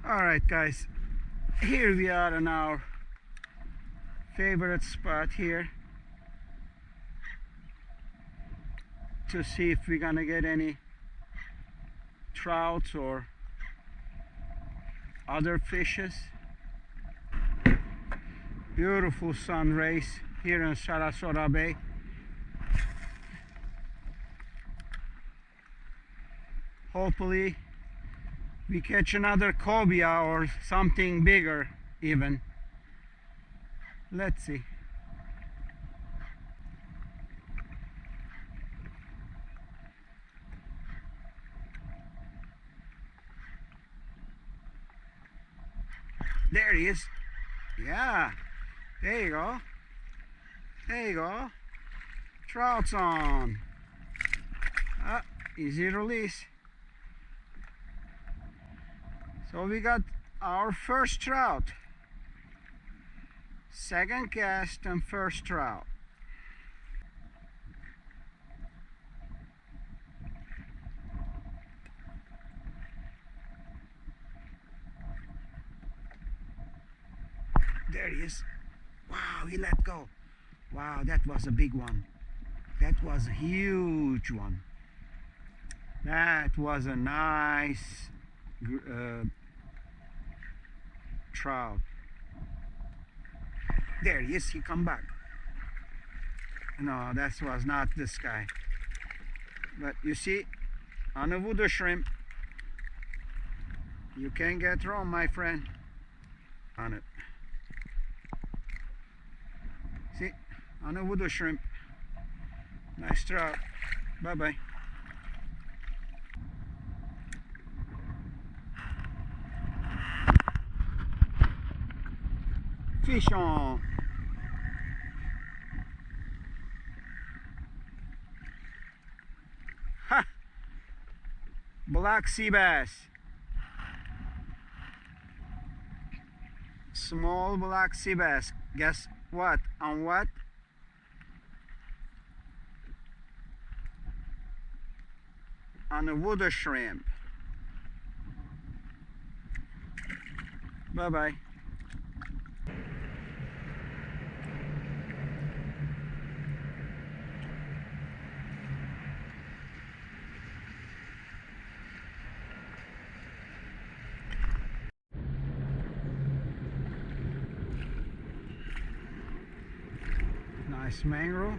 Alright guys, here we are in our favorite spot here to see if we're gonna get any trouts or other fishes. Beautiful sun rays here in Sarasota Bay. Hopefully we catch another cobia or something bigger even. Let's see. There he is. Yeah, there you go. There you go. Trout's on. Easy release. So we got our first trout. Second cast and first trout. There he is. Wow, he let go. Wow, that was a big one. That was a huge one. That was a nice trout. There he is, he come back. No, that was not this guy. But you see, on a voodoo shrimp, you can't get wrong, my friend. On it. See, on a voodoo shrimp. Nice trout. Bye-bye. Fish on. Ha! Black sea bass. Small black sea bass. Guess what? On what? On a voodoo shrimp. Bye-bye. Nice mangrove.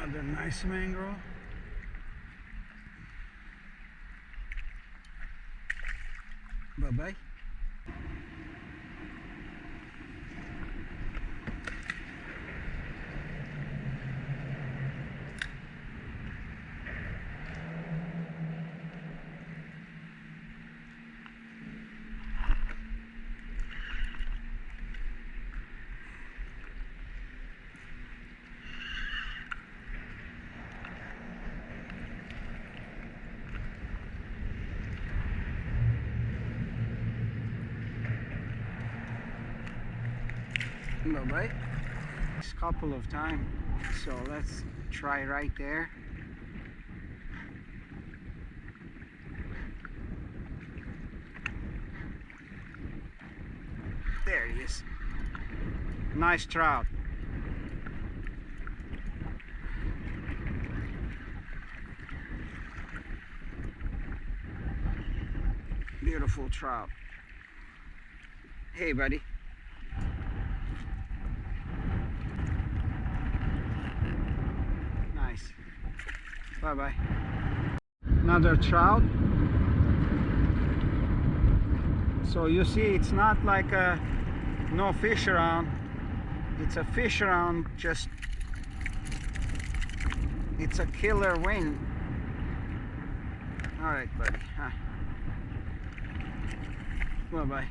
Another nice mangrove. Bye-bye. Bye-bye. Just a couple of times, so let's try right there. There he is. Nice trout. Beautiful trout. Hey, buddy. Nice. Bye-bye. Another trout. So you see, it's not like no fish around. It's a fish around, just It's a killer wind. All right, buddy. Bye-bye.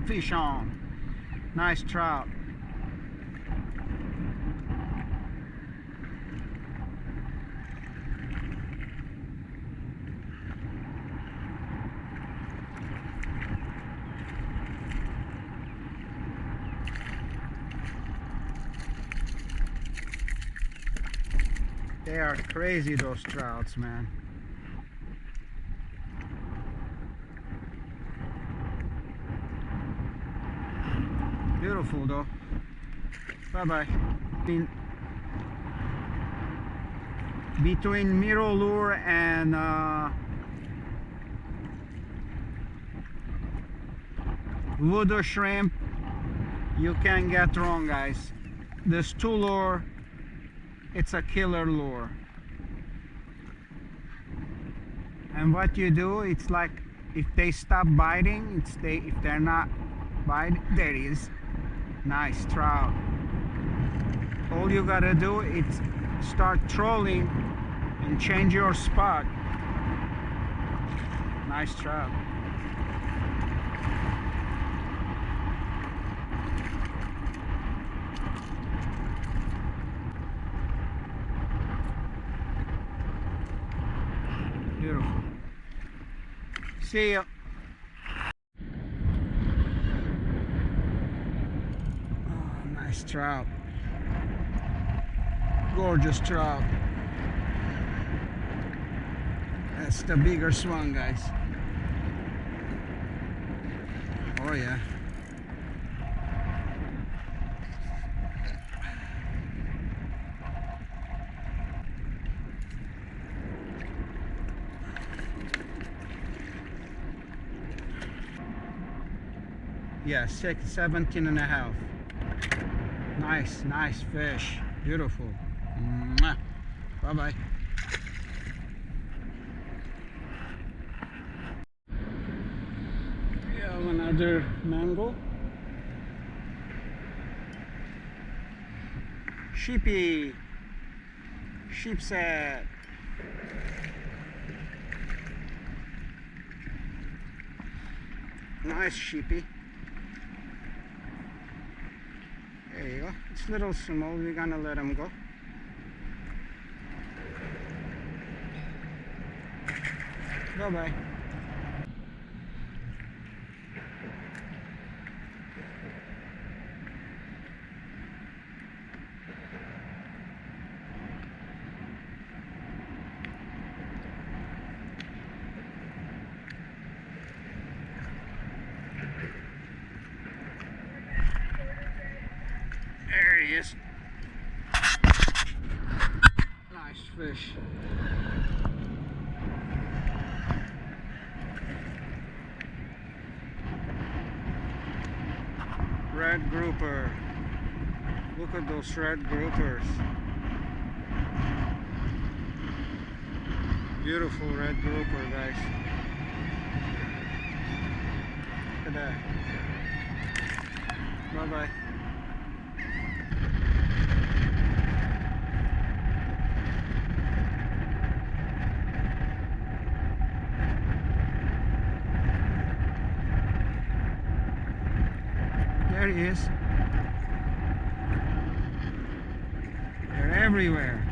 Fish on. Nice trout. They are crazy, those trouts, man. Beautiful though. Bye bye. Between Miro lure and voodoo shrimp, you can't get wrong, guys. This two lure, it's a killer lure. And what you do, it's like if they stop biting, if they're not biting, there it is. Nice trout. All you gotta do is start trolling and change your spot. Nice trout. Beautiful. See ya. Oh, nice trout. Gorgeous trout. That's the bigger one, guys. Oh yeah. Yeah, 17 and a half. Nice fish. Beautiful. Bye bye. We have another mango. Sheepy. Sheepset. Nice sheepy. There you go. It's a little small. We're gonna let him go. Bye bye. There he is. Nice fish. Red grouper. Look at those red groupers. Beautiful red grouper, guys. Look at that. Bye bye. There he is. They're everywhere.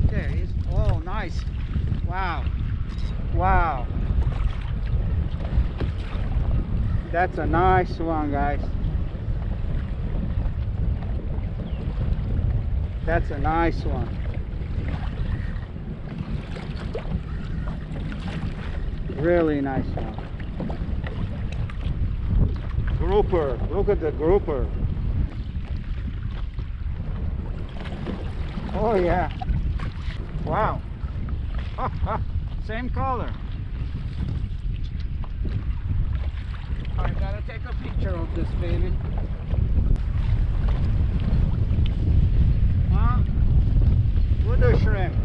There he is. Oh, nice. Wow. Wow. That's a nice one, guys. That's a nice one. Really nice one. Grouper. Look at the grouper. Oh yeah. Wow. Same color. I gotta take a picture of this baby. Huh? With the shrimp.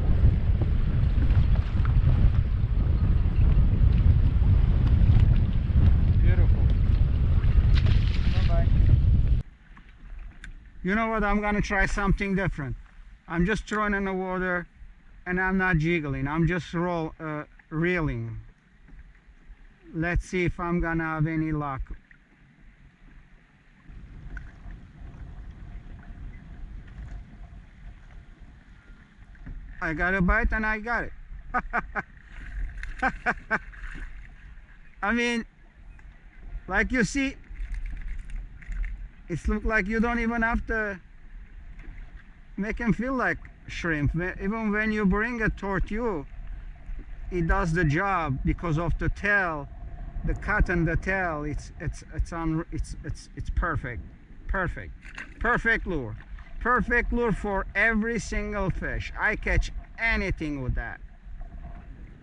Beautiful. Bye-bye. You know what? I'm gonna try something different. I'm just throwing in the water and I'm not jiggling. I'm just reeling. Let's see if I'm gonna have any luck. I got a bite and I got it. I mean, like you see, it looks like you don't even have to make him feel like shrimp. Even when you bring it toward you, it does the job because of the tail, the cut and the tail. It's perfect, perfect lure, perfect lure for every single fish. I catch anything with that.